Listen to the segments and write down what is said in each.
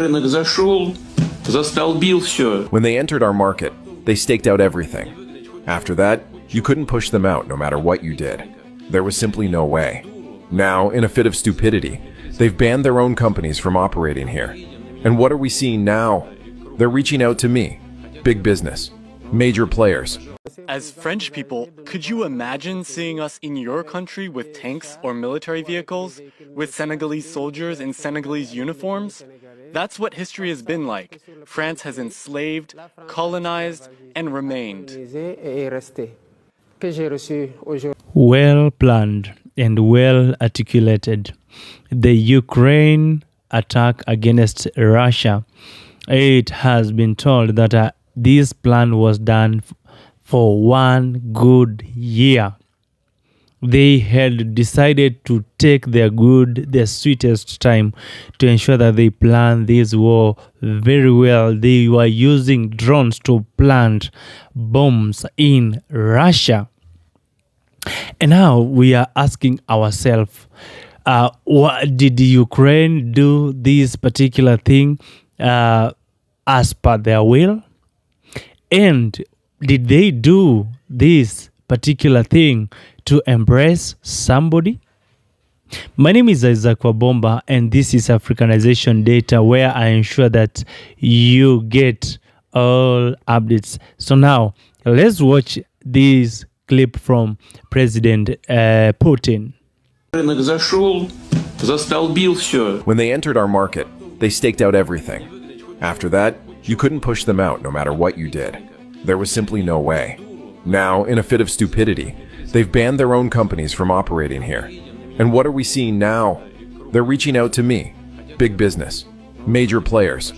рынок зашел, застолбил все. When they entered our market, they staked out everything. After that, you couldn't push them out no matter what you did. There was simply no way. Now, in a fit of stupidity, they've banned their own companies from operating here. And what are we seeing now? They're reaching out to me, big business, major players. As French people, could you imagine seeing us in your country with tanks or military vehicles, with Senegalese soldiers in Senegalese uniforms? That's what history has been like. France has enslaved, colonized, and remained. Well planned and well articulated. The Ukraine attack against Russia. It has been told that this plan was done for 1 good year. They had decided to take their sweetest time to ensure that they planned this war very well. They were using drones to plant bombs in Russia. And now we are asking ourselves, what did Ukraine do this particular thing as per their will? And did they do this particular thing to embrace somebody? My name is Isaac Wabomba, and this is Africanization Data, where I ensure that you get all updates. So now, let's watch this clip from President Putin. Рынок зашел, застолбил все. When they entered our market, they staked out everything. After that, you couldn't push them out no matter what you did. There was simply no way. Now, in a fit of stupidity, they've banned their own companies from operating here. And what are we seeing now? They're reaching out to me, big business, major players.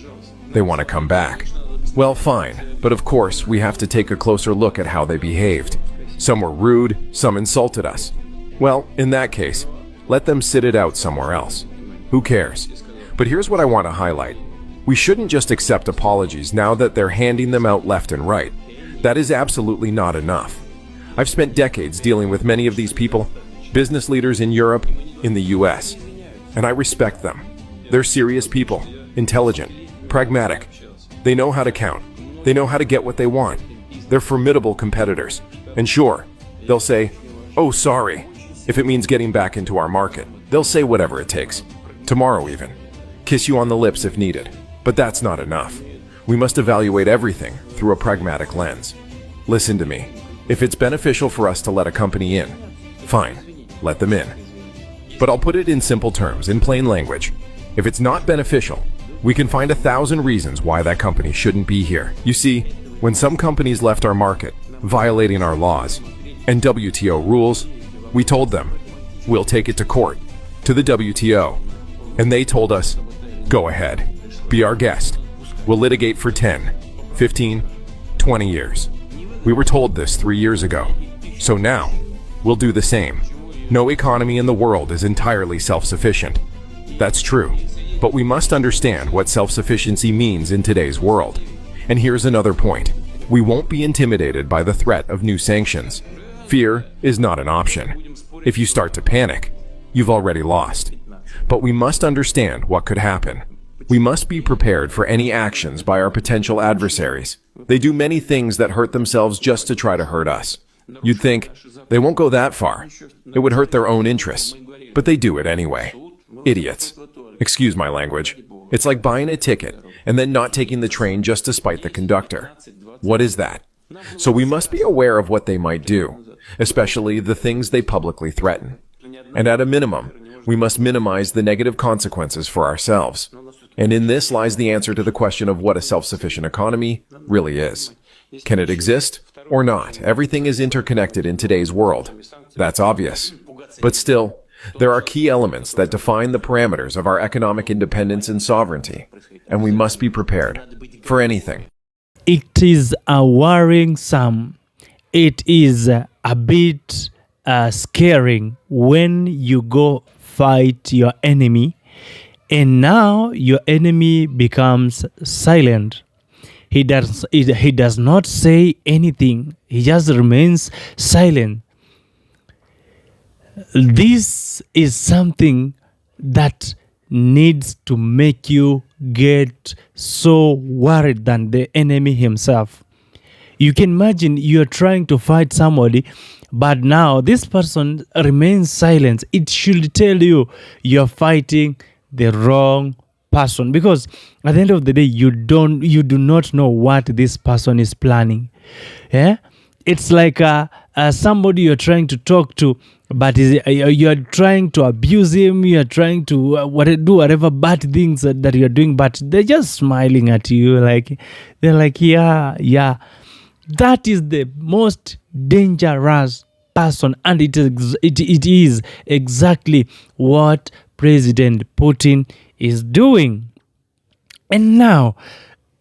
They want to come back. Well, fine, but of course we have to take a closer look at how they behaved. Some were rude, some insulted us. Well, in that case, let them sit it out somewhere else. Who cares? But here's what I want to highlight. We shouldn't just accept apologies now that they're handing them out left and right. That is absolutely not enough. I've spent decades dealing with many of these people, business leaders in Europe, in the US, and I respect them. They're serious people, intelligent, pragmatic. They know how to count. They know how to get what they want. They're formidable competitors. And sure, they'll say, "Oh, sorry," if it means getting back into our market. They'll say whatever it takes. Tomorrow even. Kiss you on the lips if needed. But that's not enough. We must evaluate everything through a pragmatic lens. Listen to me. If it's beneficial for us to let a company in, fine, let them in. But I'll put it in simple terms, in plain language. If it's not beneficial, we can find 1,000 reasons why that company shouldn't be here. You see, when some companies left our market, violating our laws and WTO rules, we told them, we'll take it to court, to the WTO. And they told us, go ahead, be our guest. We'll litigate for 10, 15, 20 years. We were told this 3 years ago. So now, we'll do the same. No economy in the world is entirely self-sufficient. That's true. But we must understand what self-sufficiency means in today's world. And here's another point. We won't be intimidated by the threat of new sanctions. Fear is not an option. If you start to panic, you've already lost. But we must understand what could happen. We must be prepared for any actions by our potential adversaries. They do many things that hurt themselves just to try to hurt us. You'd think, they won't go that far. It would hurt their own interests. But they do it anyway. Idiots. Excuse my language. It's like buying a ticket and then not taking the train just to spite the conductor. What is that? So we must be aware of what they might do, especially the things they publicly threaten. And at a minimum, we must minimize the negative consequences for ourselves. And in this lies the answer to the question of what a self-sufficient economy really is. Can it exist or not? Everything is interconnected in today's world. That's obvious. But still, there are key elements that define the parameters of our economic independence and sovereignty, and we must be prepared for anything. It is a worrisome. It is a bit scaring when you go fight your enemy and now your enemy becomes silent. He does not say anything. He just remains silent. This is something that needs to make you get so worried than the enemy himself. You can imagine you're trying to fight somebody, but now this person remains silent. It should tell you you're fighting the wrong person, because at the end of the day, you do not know what this person is planning. Yeah, it's like somebody you're trying to talk to, but you're trying to abuse him. You're trying to do whatever bad things that you're doing, but they're just smiling at you, like they're like, yeah. That is the most dangerous person, and it is exactly what President Putin is doing. And now,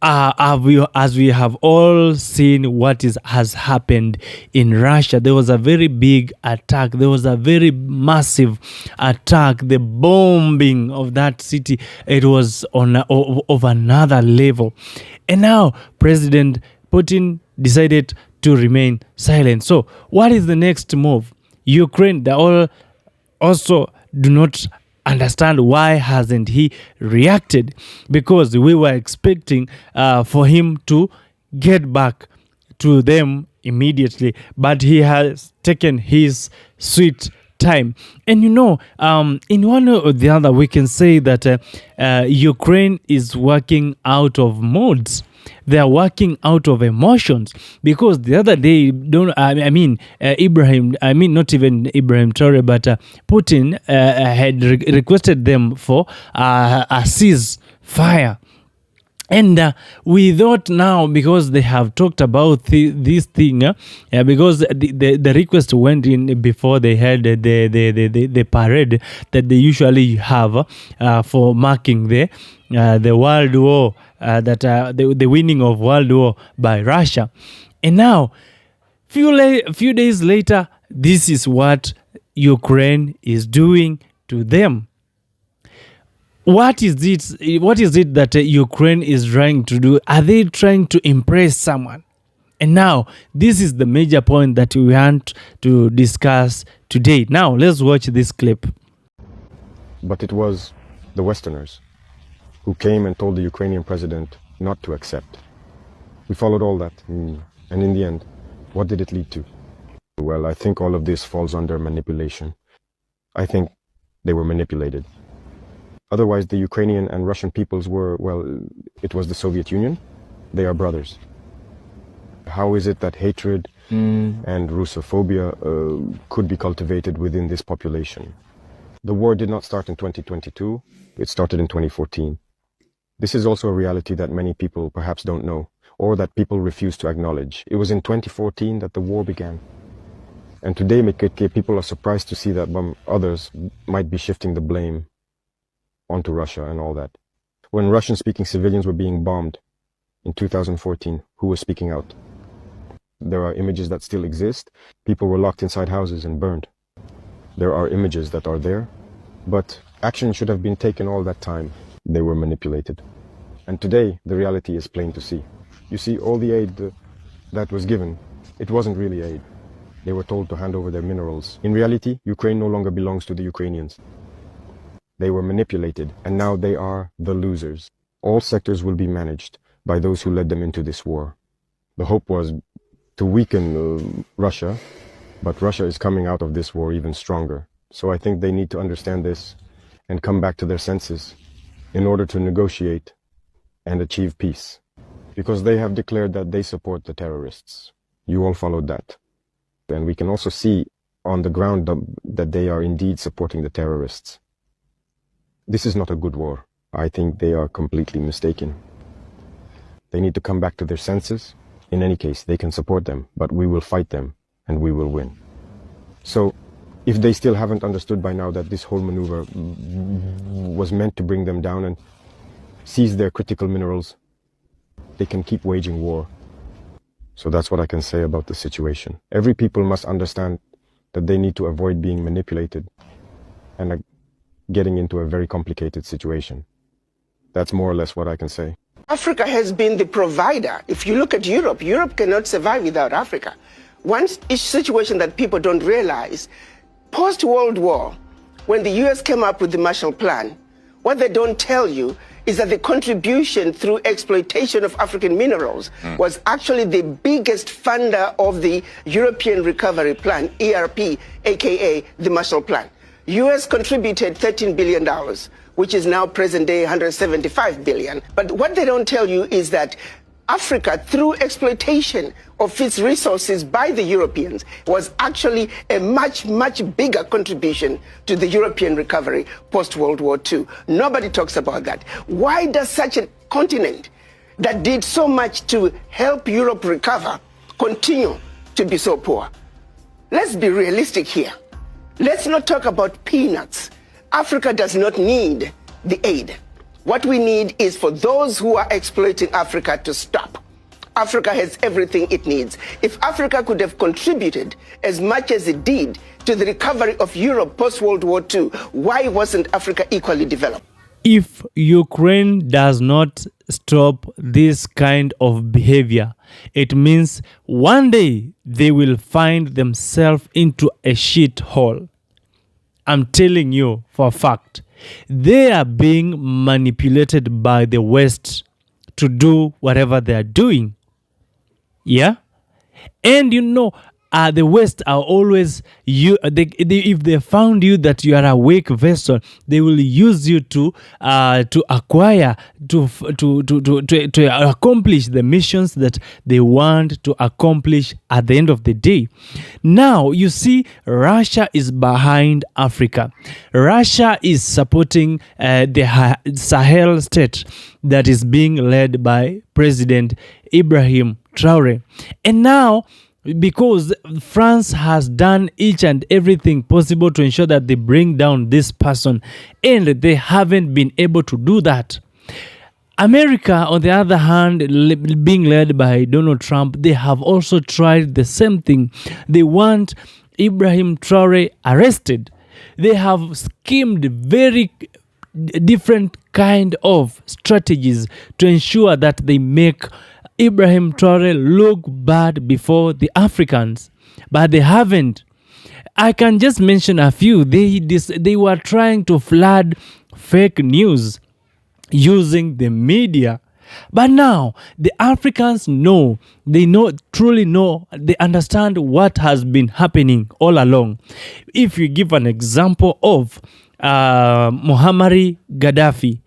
as we have all seen what has happened in Russia, there was a very big attack. There was a very massive attack. The bombing of that city, it was of another level. And now President Putin decided to remain silent. So what is the next move? Ukraine, they all also do not understand why hasn't he reacted, because we were expecting for him to get back to them immediately, but he has taken his sweet time. And in one or the other, we can say that Ukraine is working out of modes. They are working out of emotions, because the other day, not even Ibrahim Traore, but Putin had requested them for a ceasefire. And we thought now, because they have talked about this thing, because the request went in before they had the parade that they usually have for marking the World War, the winning of World War by Russia. And now, few days later, this is what Ukraine is doing to them. What is it that Ukraine is trying to do? Are they trying to impress someone? And now, this is the major point that we want to discuss today. Now, let's watch this clip. But it was the Westerners who came and told the Ukrainian president not to accept. We followed all that, and in the end, what did it lead to? Well, I think all of this falls under manipulation. I think they were manipulated. Otherwise, the Ukrainian and Russian peoples were, it was the Soviet Union. They are brothers. How is it that hatred and Russophobia could be cultivated within this population? The war did not start in 2022. It started in 2014. This is also a reality that many people perhaps don't know, or that people refuse to acknowledge. It was in 2014 that the war began. And today, people are surprised to see that others might be shifting the blame onto Russia and all that. When Russian-speaking civilians were being bombed in 2014, who was speaking out? There are images that still exist. People were locked inside houses and burned. There are images that are there, but action should have been taken all that time. They were manipulated. And today, the reality is plain to see. You see, all the aid that was given, it wasn't really aid. They were told to hand over their minerals. In reality, Ukraine no longer belongs to the Ukrainians. They were manipulated, and now they are the losers. All sectors will be managed by those who led them into this war. The hope was to weaken Russia, but Russia is coming out of this war even stronger. So I think they need to understand this and come back to their senses in order to negotiate and achieve peace. Because they have declared that they support the terrorists. You all followed that. And we can also see on the ground that they are indeed supporting the terrorists. This is not a good war. I think they are completely mistaken. They need to come back to their senses. In any case, they can support them, but we will fight them and we will win. So, if they still haven't understood by now that this whole maneuver was meant to bring them down and seize their critical minerals, they can keep waging war. So that's what I can say about the situation. Every people must understand that they need to avoid being manipulated and getting into a very complicated situation. That's more or less what I can say. Africa has been the provider. If you look at Europe, Europe cannot survive without Africa. One situation that people don't realize, post-World War, when the US came up with the Marshall Plan, what they don't tell you is that the contribution through exploitation of African minerals was actually the biggest funder of the European Recovery Plan, ERP, aka the Marshall Plan. US contributed $13 billion, which is now present day $175 billion. But what they don't tell you is that Africa, through exploitation of its resources by the Europeans, was actually a much, much bigger contribution to the European recovery post-World War II. Nobody talks about that. Why does such a continent that did so much to help Europe recover continue to be so poor? Let's be realistic here. Let's not talk about peanuts. Africa does not need the aid. What we need is for those who are exploiting Africa to stop. Africa has everything it needs. If Africa could have contributed as much as it did to the recovery of Europe post-World War II, why wasn't Africa equally developed? If Ukraine does not stop this kind of behavior, it means one day they will find themselves into a shithole. I'm telling you for a fact. They are being manipulated by the West to do whatever they are doing. Yeah? And the West are always, if they found you that you are a weak vessel, they will use you to acquire, to accomplish the missions that they want to accomplish at the end of the day. Now, you see, Russia is behind Africa. Russia is supporting the Sahel state that is being led by President Ibrahim Traore. And now, because France has done each and everything possible to ensure that they bring down this person, and they haven't been able to do that. America, on the other hand, being led by Donald Trump, they have also tried the same thing. They want Ibrahim Traore arrested. They have schemed very different kind of strategies to ensure that they make Ibrahim Traore look bad before the Africans, but they haven't. I can just mention a few. They were trying to flood fake news using the media. But now the Africans truly know, they understand what has been happening all along. If you give an example of Muammar Gaddafi,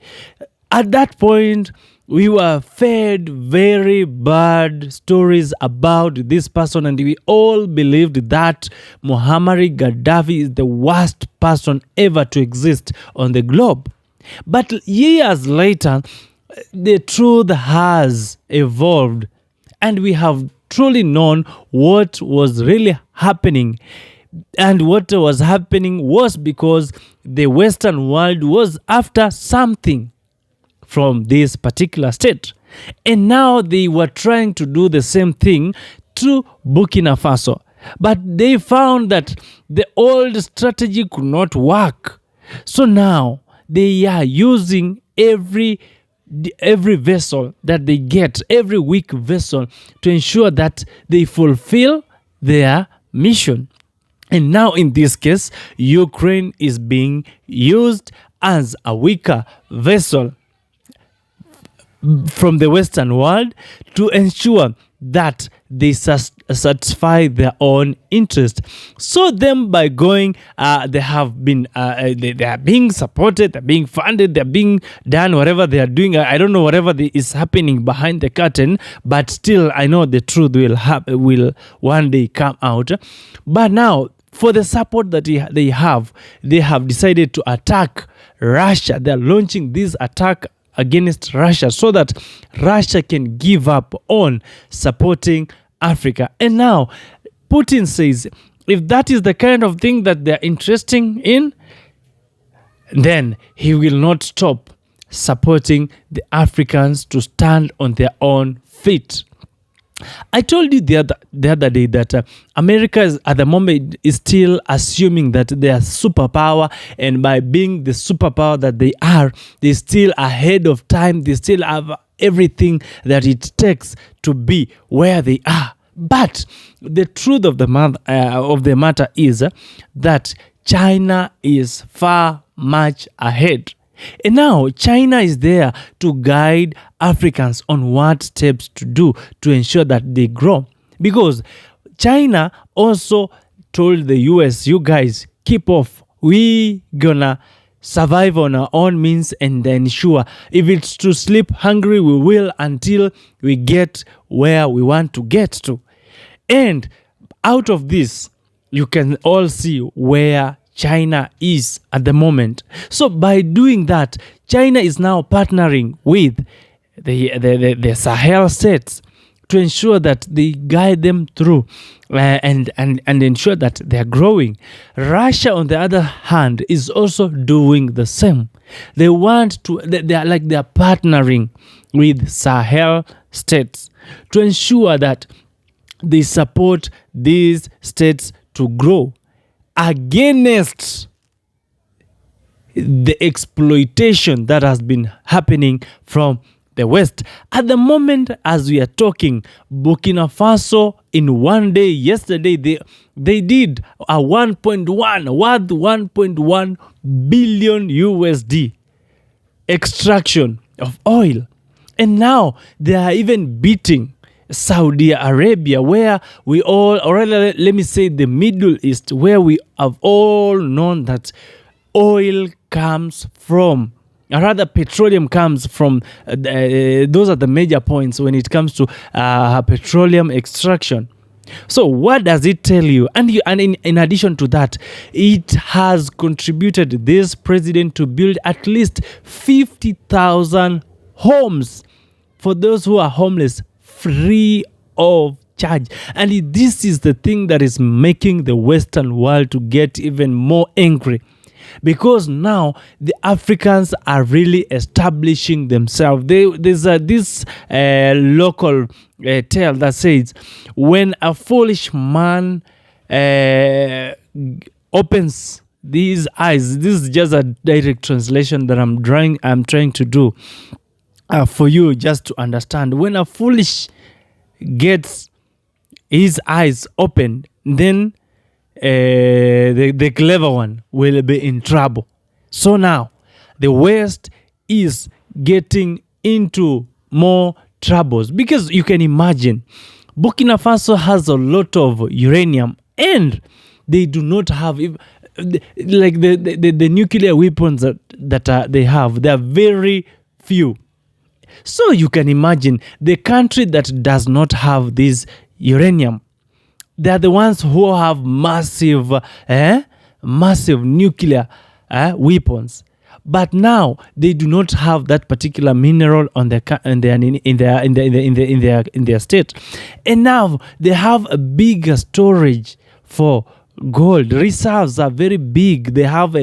at that point, we were fed very bad stories about this person, and we all believed that Muammar Gaddafi is the worst person ever to exist on the globe. But years later, the truth has evolved, and we have truly known what was really happening. And what was happening was because the Western world was after something from this particular state. And now they were trying to do the same thing to Burkina Faso. But they found that the old strategy could not work. So now they are using every vessel that they get, every weak vessel, to ensure that they fulfill their mission. And now in this case, Ukraine is being used as a weaker vessel from the Western world to ensure that they satisfy their own interest. So them by going, they have been, they are being supported, they're being funded, they're being done, whatever they are doing. I don't know whatever is happening behind the curtain, but still I know the truth will one day come out. But now, for the support that they have decided to attack Russia. They're launching this attack against Russia so that Russia can give up on supporting Africa. And now Putin says if that is the kind of thing that they're interested in, then he will not stop supporting the Africans to stand on their own feet. I told you the other day that America is, at the moment is still assuming that they are superpower, and by being the superpower that they are, they're still ahead of time. They still have everything that it takes to be where they are. But the truth of the matter is that China is far much ahead. And now China is there to guide Africans on what steps to do to ensure that they grow. Because China also told the US, you guys, keep off. We gonna survive on our own means and ensure if it's to sleep hungry, we will until we get where we want to get to. And out of this, you can all see where China is at the moment. So by doing that, China is now partnering with the Sahel states to ensure that they guide them through and ensure that they're growing. Russia, on the other hand, is also doing the same. They want to, they're partnering with Sahel states to ensure that they support these states to grow against the exploitation that has been happening from the West. At the moment, as we are talking, Burkina Faso in one day, yesterday, they did a 1.1 billion USD extraction of oil. And now they are even beating Saudi Arabia, where we all, or rather, let me say the Middle East, where we have all known that oil comes from, or rather petroleum comes from, those are the major points when it comes to petroleum extraction. So what does it tell you? And in addition to that, it has contributed this president to build at least 50,000 homes for those who are homeless, free of charge. And this is the thing that is making the Western world to get even more angry, because now the Africans are really establishing themselves. There's this local tale that says, when a foolish man opens these eyes, this is just a direct translation that I'm trying to do for you just to understand. When a foolish gets his eyes opened, then the clever one will be in trouble. So now the West is getting into more troubles, because you can imagine Burkina Faso has a lot of uranium and they do not have like the nuclear weapons that they have. They are very few. So you can imagine the country that does not have this uranium, they are the ones who have massive nuclear weapons. But now they do not have that particular mineral in their state, and now they have a bigger storage for gold. Reserves are very big. They have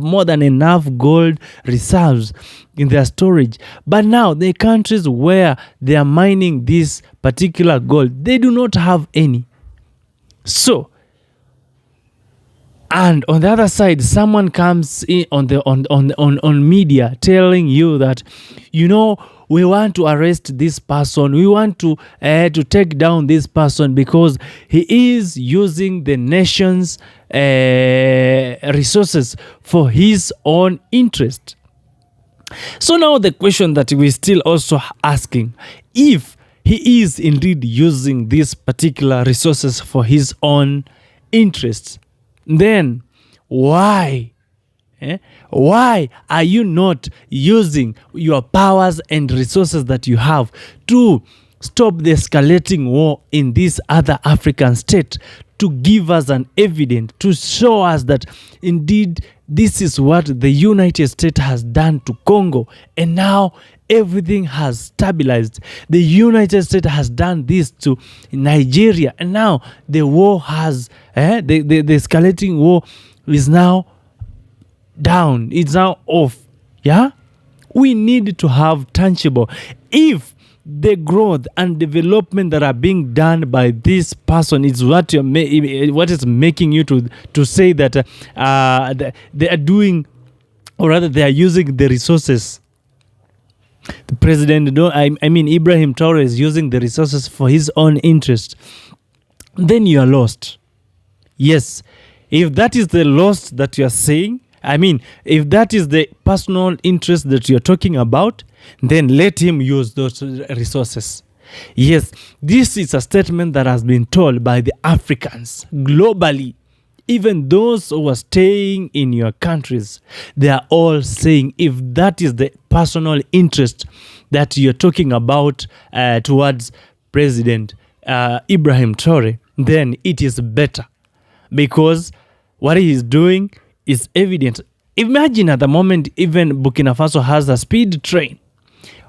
more than enough gold reserves in their storage. But now the countries where they are mining this particular gold, they do not have any. So, and on the other side, someone comes in on media telling you that, we want to arrest this person. We want to take down this person because he is using the nation's resources for his own interest. So now the question that we're still also asking, if he is indeed using these particular resources for his own interests, then why? Why are you not using your powers and resources that you have to stop the escalating war in this other African state, to give us an evidence, to show us that indeed this is what the United States has done to Congo, and now everything has stabilized. The United States has done this to Nigeria, and now the war has, the escalating war is now down. It's now off. Yeah? We need to have tangible. If the growth and development that are being done by this person is what is making you to say that they are doing, or rather they are using the resources. The president, Ibrahim Traore is using the resources for his own interest, then you are lost. Yes, if that is the loss that you are saying, I mean, if that is the personal interest that you're talking about, then let him use those resources. Yes, this is a statement that has been told by the Africans globally. Even those who are staying in your countries, they are all saying if that is the personal interest that you're talking about towards President Ibrahim Traore, then it is better, because what he is doing is evident. Imagine at the moment, even Burkina Faso has a speed train,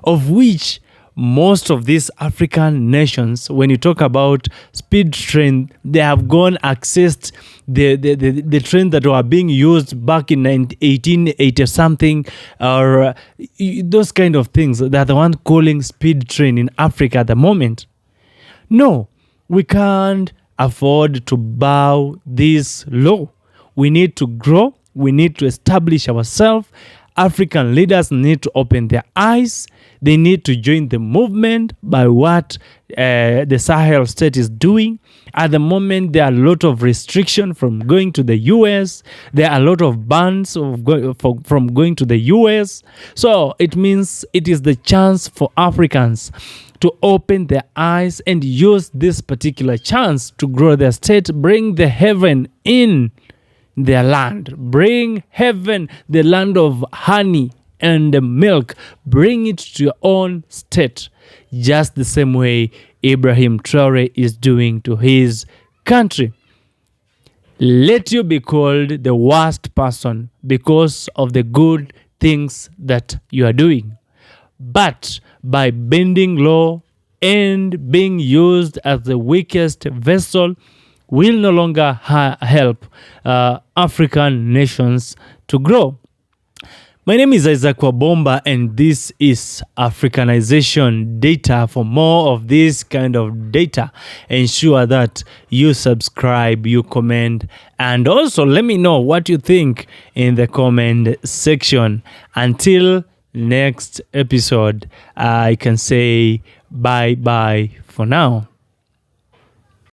of which most of these African nations, when you talk about speed train, they have gone accessed the train that were being used back in 1880 something, or those kind of things. They're the one calling speed train in Africa at the moment. No, we can't afford to bow this low. We need to grow. We need to establish ourselves. African leaders need to open their eyes. They need to join the movement by what the Sahel state is doing. At the moment, there are a lot of restrictions from going to the US. There are a lot of bans from going to the US. So it means it is the chance for Africans to open their eyes and use this particular chance to grow their state, bring the heaven in their land, bring heaven, the land of honey and milk, bring it to your own state, just the same way Ibrahim Traore is doing to his country. Let you be called the worst person because of the good things that you are doing. But by bending low and being used as the weakest vessel will no longer help African nations to grow. My name is Isaac Wabomba, and this is Africanization Data. For more of this kind of data, ensure that you subscribe, you comment, and also let me know what you think in the comment section. Until next episode, I can say bye-bye for now.